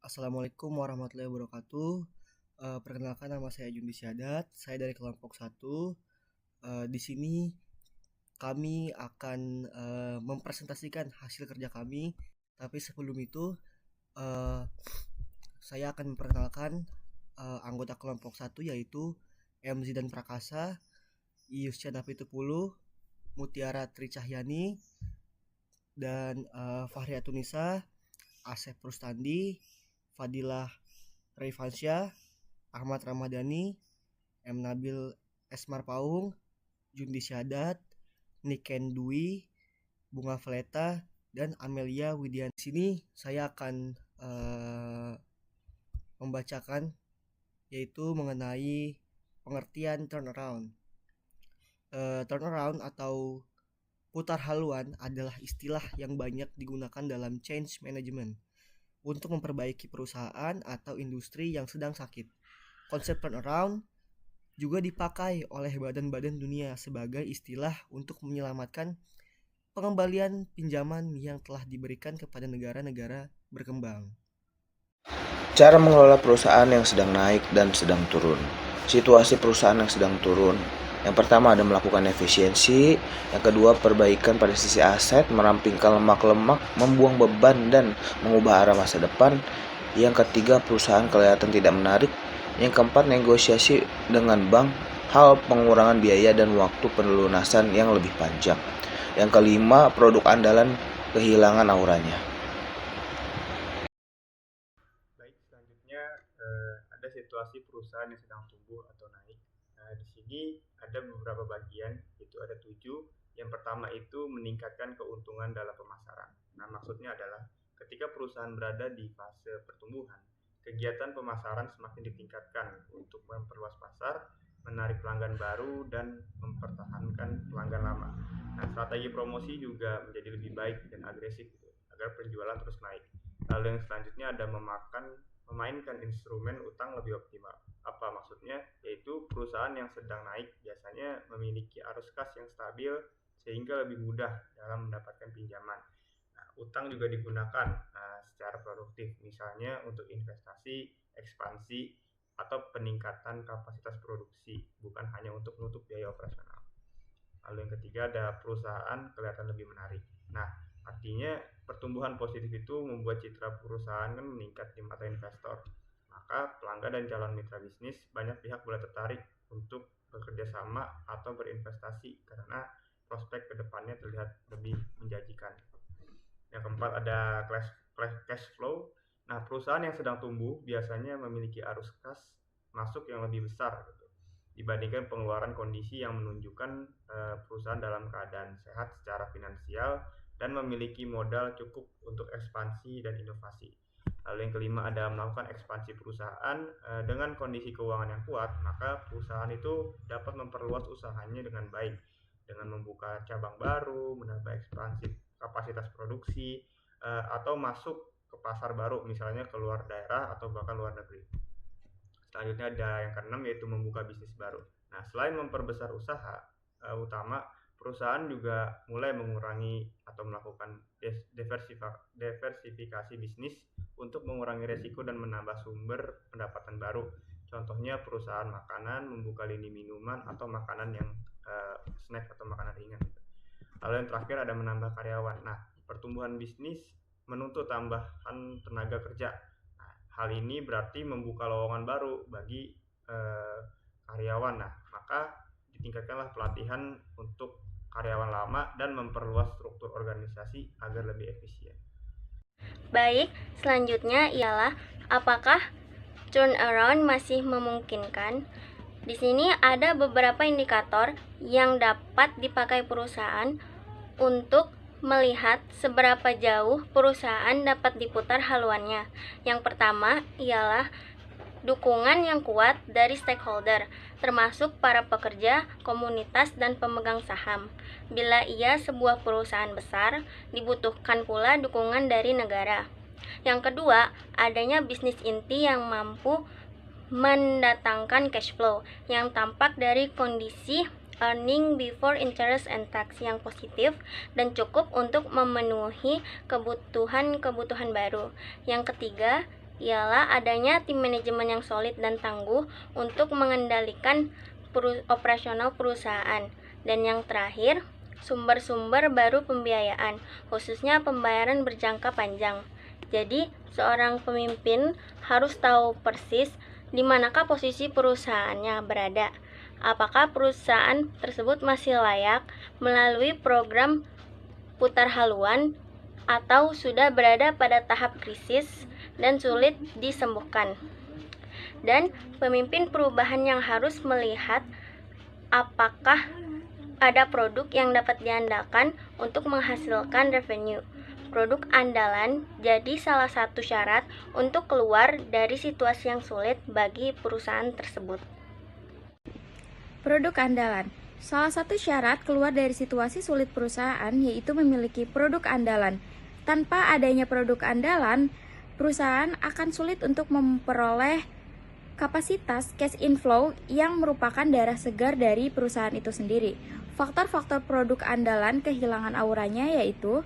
Assalamualaikum warahmatullahi wabarakatuh. Perkenalkan nama saya Jundi Syadat, saya dari kelompok satu. Di sini kami akan mempresentasikan hasil kerja kami. Tapi sebelum itu, eh, saya akan memperkenalkan anggota kelompok satu yaitu MZ dan Prakasa, Ius Napitupulu, Mutiara Tricahyani, dan Fahri Atunisa, Asep Rustandi, Fadilah Raifansyah, Ahmad Ramadhani, M. Nabil Esmar Paung, Jundi Syadat, Niken Dwi, Bunga Fleta, dan Amelia Widian. Di sini saya akan membacakan yaitu mengenai pengertian turnaround. Turnaround atau putar haluan adalah istilah yang banyak digunakan dalam change management untuk memperbaiki perusahaan atau industri yang sedang sakit. Konsep turnaround juga dipakai oleh badan-badan dunia sebagai istilah untuk menyelamatkan pengembalian pinjaman yang telah diberikan kepada negara-negara berkembang. Cara mengelola perusahaan yang sedang naik dan sedang turun. Situasi perusahaan yang sedang turun. Yang pertama ada melakukan efisiensi, yang kedua perbaikan pada sisi aset, merampingkan lemak-lemak, membuang beban dan mengubah arah masa depan. Yang ketiga perusahaan kelihatan tidak menarik. Yang keempat negosiasi dengan bank, hal pengurangan biaya dan waktu pelunasan yang lebih panjang. Yang kelima produk andalan kehilangan auranya. Baik, selanjutnya ada situasi perusahaan yang sedang tumbuh atau naik. Di sini ada beberapa bagian, yaitu ada 7. Yang pertama itu meningkatkan keuntungan dalam pemasaran. Nah, maksudnya adalah ketika perusahaan berada di fase pertumbuhan, kegiatan pemasaran semakin ditingkatkan untuk memperluas pasar, menarik pelanggan baru, dan mempertahankan pelanggan lama. Nah, strategi promosi juga menjadi lebih baik dan agresif gitu, agar penjualan terus naik. Lalu yang selanjutnya ada memainkan instrumen utang lebih optimal. Apa maksudnya? Yaitu perusahaan yang sedang naik biasanya memiliki arus kas yang stabil sehingga lebih mudah dalam mendapatkan pinjaman. Nah, utang juga digunakan secara produktif, misalnya untuk investasi, ekspansi, atau peningkatan kapasitas produksi, bukan hanya untuk menutup biaya operasional. Lalu yang ketiga ada perusahaan kelihatan lebih menarik. Nah, artinya pertumbuhan positif itu membuat citra perusahaan kan meningkat di mata investor. Maka pelanggan dan calon mitra bisnis banyak pihak mulai tertarik untuk bekerja sama atau berinvestasi karena prospek kedepannya terlihat lebih menjanjikan. Yang keempat ada cash flow. Nah, perusahaan yang sedang tumbuh biasanya memiliki arus kas masuk yang lebih besar gitu, dibandingkan pengeluaran, kondisi yang menunjukkan perusahaan dalam keadaan sehat secara finansial dan memiliki modal cukup untuk ekspansi dan inovasi. Lalu yang kelima ada melakukan ekspansi perusahaan. Dengan kondisi keuangan yang kuat, maka perusahaan itu dapat memperluas usahanya dengan baik dengan membuka cabang baru, menambah ekspansi kapasitas produksi, atau masuk ke pasar baru, misalnya ke luar daerah atau bahkan luar negeri. Selanjutnya ada yang keenam, yaitu membuka bisnis baru. Nah, selain memperbesar usaha utama, perusahaan juga mulai mengurangi atau melakukan diversifikasi bisnis untuk mengurangi resiko dan menambah sumber pendapatan baru. Contohnya perusahaan makanan membuka lini minuman atau makanan yang snack atau makanan ringan. Lalu yang terakhir ada menambah karyawan. Nah, pertumbuhan bisnis menuntut tambahan tenaga kerja. Nah, hal ini berarti membuka lowongan baru bagi karyawan. Nah, maka ditingkatkanlah pelatihan untuk karyawan lama dan memperluas struktur organisasi agar lebih efisien. Baik, selanjutnya ialah apakah turnaround masih memungkinkan? Di sini ada beberapa indikator yang dapat dipakai perusahaan untuk melihat seberapa jauh perusahaan dapat diputar haluannya. Yang pertama ialah dukungan yang kuat dari stakeholder, termasuk para pekerja, komunitas, dan pemegang saham. Bila ia sebuah perusahaan besar, dibutuhkan pula dukungan dari negara. Yang kedua, adanya bisnis inti yang mampu mendatangkan cash flow yang tampak dari kondisi earning before interest and tax yang positif dan cukup untuk memenuhi kebutuhan baru. Yang ketiga, ialah adanya tim manajemen yang solid dan tangguh untuk mengendalikan operasional perusahaan. Dan yang terakhir, sumber-sumber baru pembiayaan, khususnya pembayaran berjangka panjang. Jadi, seorang pemimpin harus tahu persis di manakah posisi perusahaannya berada. Apakah perusahaan tersebut masih layak melalui program putar haluan atau sudah berada pada tahap krisis dan sulit disembuhkan. Dan pemimpin perubahan yang harus melihat apakah ada produk yang dapat diandalkan untuk menghasilkan revenue. Produk andalan jadi salah satu syarat untuk keluar dari situasi yang sulit bagi perusahaan tersebut. Produk andalan. Salah satu syarat keluar dari situasi sulit perusahaan yaitu memiliki produk andalan. Tanpa adanya produk andalan, perusahaan akan sulit untuk memperoleh kapasitas cash inflow yang merupakan darah segar dari perusahaan itu sendiri. Faktor-faktor produk andalan kehilangan auranya yaitu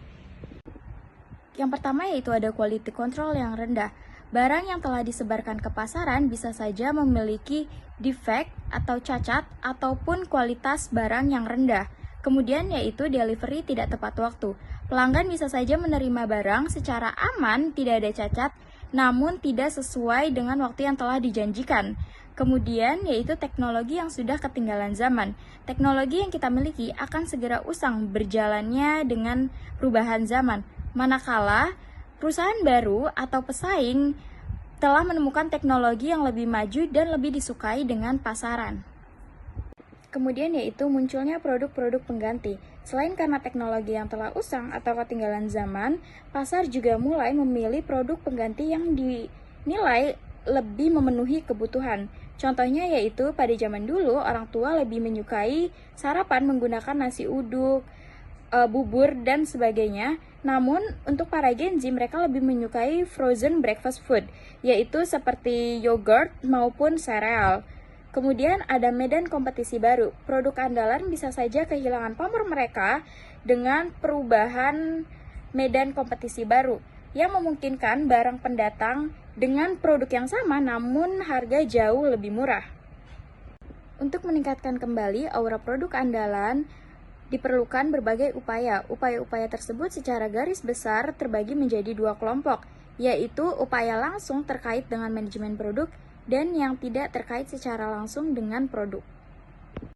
yang pertama yaitu ada quality control yang rendah. Barang yang telah disebarkan ke pasaran bisa saja memiliki defect atau cacat ataupun kualitas barang yang rendah. Kemudian yaitu delivery tidak tepat waktu. Pelanggan bisa saja menerima barang secara aman, tidak ada cacat, namun tidak sesuai dengan waktu yang telah dijanjikan. Kemudian yaitu teknologi yang sudah ketinggalan zaman. Teknologi yang kita miliki akan segera usang berjalannya dengan perubahan zaman. Manakala perusahaan baru atau pesaing telah menemukan teknologi yang lebih maju dan lebih disukai dengan pasaran. Kemudian yaitu munculnya produk-produk pengganti. Selain karena teknologi yang telah usang atau ketinggalan zaman, pasar juga mulai memilih produk pengganti yang dinilai lebih memenuhi kebutuhan. Contohnya yaitu pada zaman dulu orang tua lebih menyukai sarapan menggunakan nasi uduk, bubur, dan sebagainya. Namun, untuk para Gen Z, mereka lebih menyukai frozen breakfast food, yaitu seperti yogurt maupun sereal. Kemudian ada medan kompetisi baru. Produk andalan bisa saja kehilangan pamor mereka dengan perubahan medan kompetisi baru, yang memungkinkan barang pendatang dengan produk yang sama namun harga jauh lebih murah. Untuk meningkatkan kembali aura produk andalan, diperlukan berbagai upaya. Upaya-upaya tersebut secara garis besar terbagi menjadi dua kelompok, yaitu upaya langsung terkait dengan manajemen produk dan yang tidak terkait secara langsung dengan produk.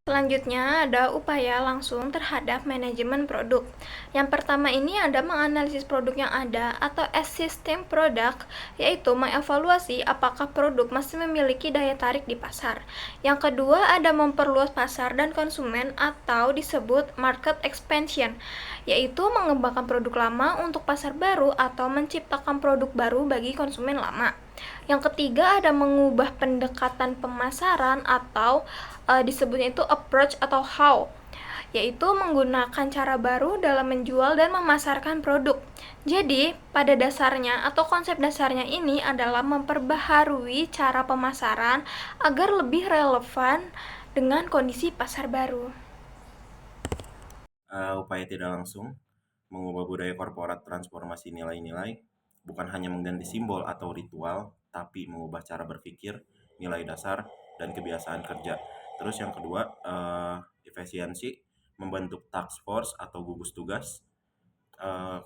Selanjutnya ada upaya langsung terhadap manajemen produk. Yang pertama ini ada menganalisis produk yang ada atau existing product, yaitu mengevaluasi apakah produk masih memiliki daya tarik di pasar. Yang kedua ada memperluas pasar dan konsumen atau disebut market expansion, yaitu mengembangkan produk lama untuk pasar baru atau menciptakan produk baru bagi konsumen lama. Yang ketiga ada mengubah pendekatan pemasaran atau disebutnya itu approach atau how, yaitu menggunakan cara baru dalam menjual dan memasarkan produk. Jadi, pada dasarnya atau konsep dasarnya ini adalah memperbaharui cara pemasaran agar lebih relevan dengan kondisi pasar baru. Upaya tidak langsung mengubah budaya korporat transformasi nilai-nilai, bukan hanya mengganti simbol atau ritual, tapi mengubah cara berpikir, nilai dasar, dan kebiasaan kerja. Terus yang kedua, efisiensi, membentuk task force atau gugus tugas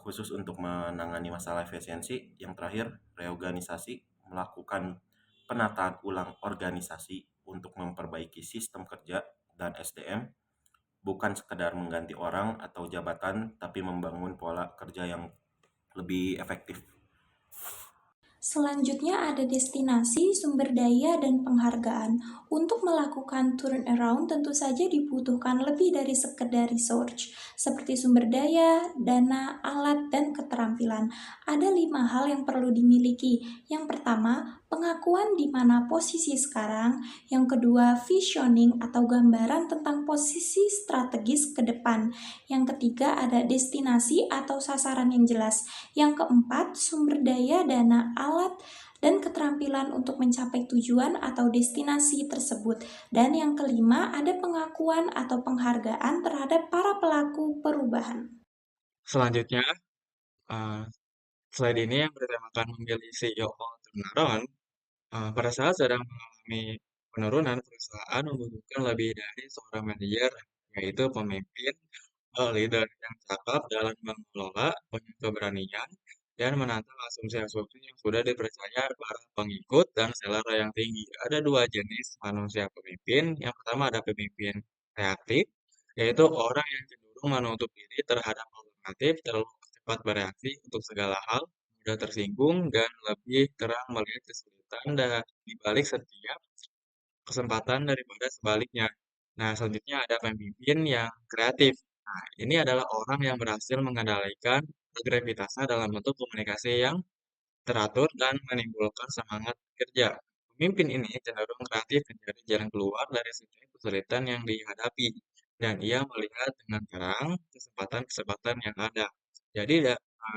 khusus untuk menangani masalah efisiensi. Yang terakhir, reorganisasi, melakukan penataan ulang organisasi untuk memperbaiki sistem kerja dan SDM, bukan sekedar mengganti orang atau jabatan, tapi membangun pola kerja yang lebih efektif. Selanjutnya ada destinasi, sumber daya, dan penghargaan. Untuk melakukan turnaround tentu saja dibutuhkan lebih dari sekedar research, seperti sumber daya, dana, alat, dan keterampilan. Ada 5 hal yang perlu dimiliki. Yang pertama, pengakuan di mana posisi sekarang. Yang kedua, visioning atau gambaran tentang posisi strategis ke depan. Yang ketiga, ada destinasi atau sasaran yang jelas. Yang keempat, sumber daya, dana, alat, dan keterampilan untuk mencapai tujuan atau destinasi tersebut. Dan yang kelima, ada pengakuan atau penghargaan terhadap para pelaku perubahan. Selanjutnya, slide ini yang bertemakan memilih CEO turnaround, pada saat sedang mengalami penurunan, perusahaan membutuhkan lebih dari seorang manajer, yaitu pemimpin leader yang cakap dalam mengelola, punya keberanian, dan menantang asumsi-asumsi yang sudah dipercaya para pengikut dan selera yang tinggi. Ada dua jenis manusia pemimpin. Yang pertama ada pemimpin reaktif, yaitu orang yang cenderung menutup diri terhadap alternatif, terlalu cepat bereaksi untuk segala hal, mudah tersinggung, dan lebih terang melihat kesulitan dan di balik setiap kesempatan daripada sebaliknya. Nah, selanjutnya ada pemimpin yang kreatif. Nah, ini adalah orang yang berhasil mengendalikan agresivitasnya dalam bentuk komunikasi yang teratur dan menimbulkan semangat kerja. Pemimpin ini cenderung kreatif mencari jalan keluar dari setiap kesulitan yang dihadapi, dan ia melihat dengan terang kesempatan-kesempatan yang ada. Jadi,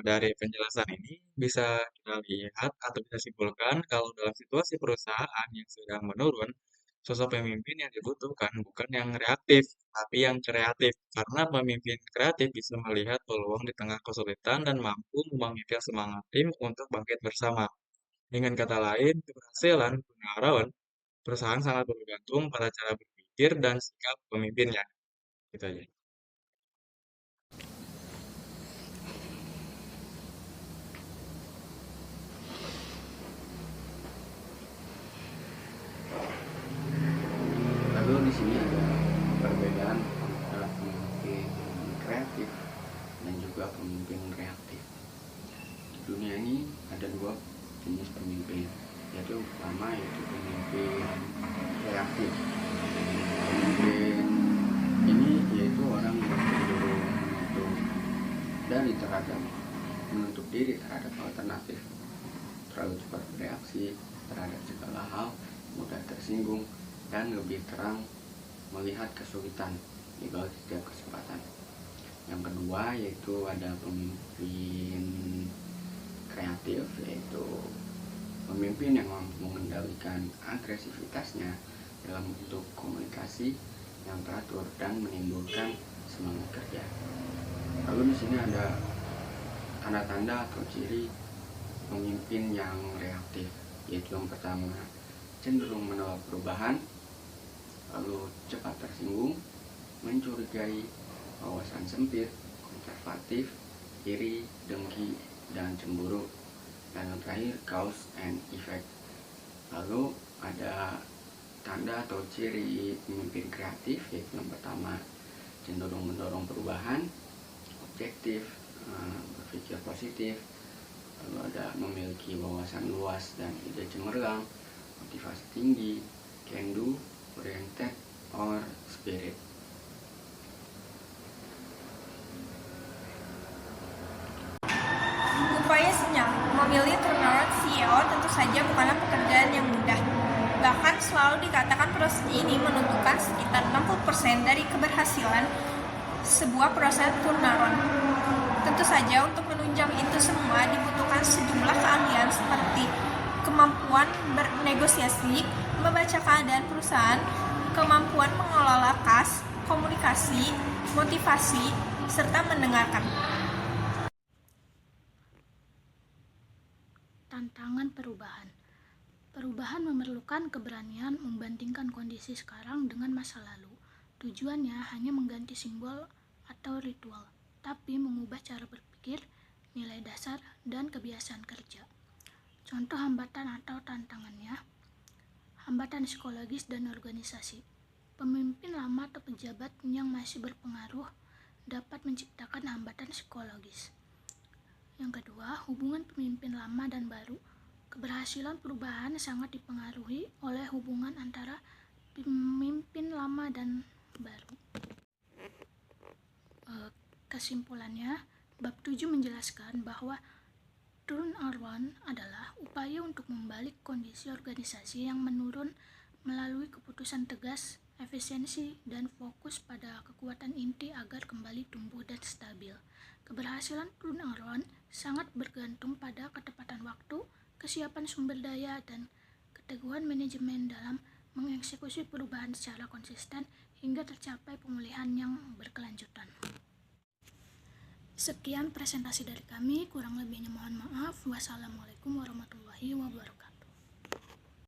dari penjelasan ini bisa kita lihat atau kita simpulkan kalau dalam situasi perusahaan yang sedang menurun, sosok pemimpin yang dibutuhkan bukan yang reaktif, tapi yang kreatif. Karena pemimpin kreatif bisa melihat peluang di tengah kesulitan dan mampu membangkitkan semangat tim untuk bangkit bersama. Dengan kata lain, keberhasilan turnaround perusahaan sangat bergantung pada cara berpikir dan sikap pemimpinnya. Gitu aja. Lalu di sini ada perbedaan antara pemimpin kreatif dan juga pemimpin reaktif. Di dunia ini ada dua jenis pemimpin, yaitu yang pertama yaitu pemimpin reaktif. Pemimpin ini yaitu orang yang cenderung menutup diri terhadap alternatif, terlalu cepat bereaksi terhadap segala hal, mudah tersinggung, dan lebih terang melihat kesulitan di balik setiap kesempatan. Yang kedua yaitu ada pemimpin kreatif, yaitu pemimpin yang mampu mengendalikan agresivitasnya dalam bentuk komunikasi yang teratur dan menimbulkan semangat kerja. Lalu di sini ada tanda-tanda atau ciri pemimpin yang reaktif, yaitu yang pertama cenderung menolak perubahan, lalu cepat tersinggung, mencurigai, wawasan sempit, konservatif, iri, dengki, dan cemburu. Dan yang terakhir, cause and effect. Lalu ada tanda atau ciri pemimpin kreatif, yaitu yang pertama cenderung mendorong perubahan, objektif, berpikir positif, lalu ada memiliki wawasan luas dan ide cemerlang, motivasi tinggi, can do, oriented, or spirit. Upaya senyap memilih turnaround CEO tentu saja bukanlah pekerjaan yang mudah. Bahkan selalu dikatakan proses ini menentukan sekitar 60% dari keberhasilan sebuah proses turnaround. Tentu saja untuk menunjang itu semua dibutuhkan sejumlah keahlian seperti kemampuan bernegosiasi, membaca keadaan perusahaan, kemampuan mengelola kas, komunikasi, motivasi, serta mendengarkan. Tantangan perubahan. Perubahan memerlukan keberanian membandingkan kondisi sekarang dengan masa lalu. Tujuannya hanya mengganti simbol atau ritual, tapi mengubah cara berpikir, nilai dasar, dan kebiasaan kerja. Contoh hambatan atau tantangannya: hambatan psikologis dan organisasi. Pemimpin lama atau pejabat yang masih berpengaruh dapat menciptakan hambatan psikologis. Yang kedua, hubungan pemimpin lama dan baru. Keberhasilan perubahan sangat dipengaruhi oleh hubungan antara pemimpin lama dan baru. Kesimpulannya, bab 7 menjelaskan bahwa turnaround adalah upaya untuk membalik kondisi organisasi yang menurun melalui keputusan tegas, efisiensi, dan fokus pada kekuatan inti agar kembali tumbuh dan stabil. Keberhasilan turnaround sangat bergantung pada ketepatan waktu, kesiapan sumber daya, dan keteguhan manajemen dalam mengeksekusi perubahan secara konsisten hingga tercapai pemulihan yang berkelanjutan. Sekian presentasi dari kami, kurang lebihnya mohon maaf. Wassalamualaikum warahmatullahi wabarakatuh.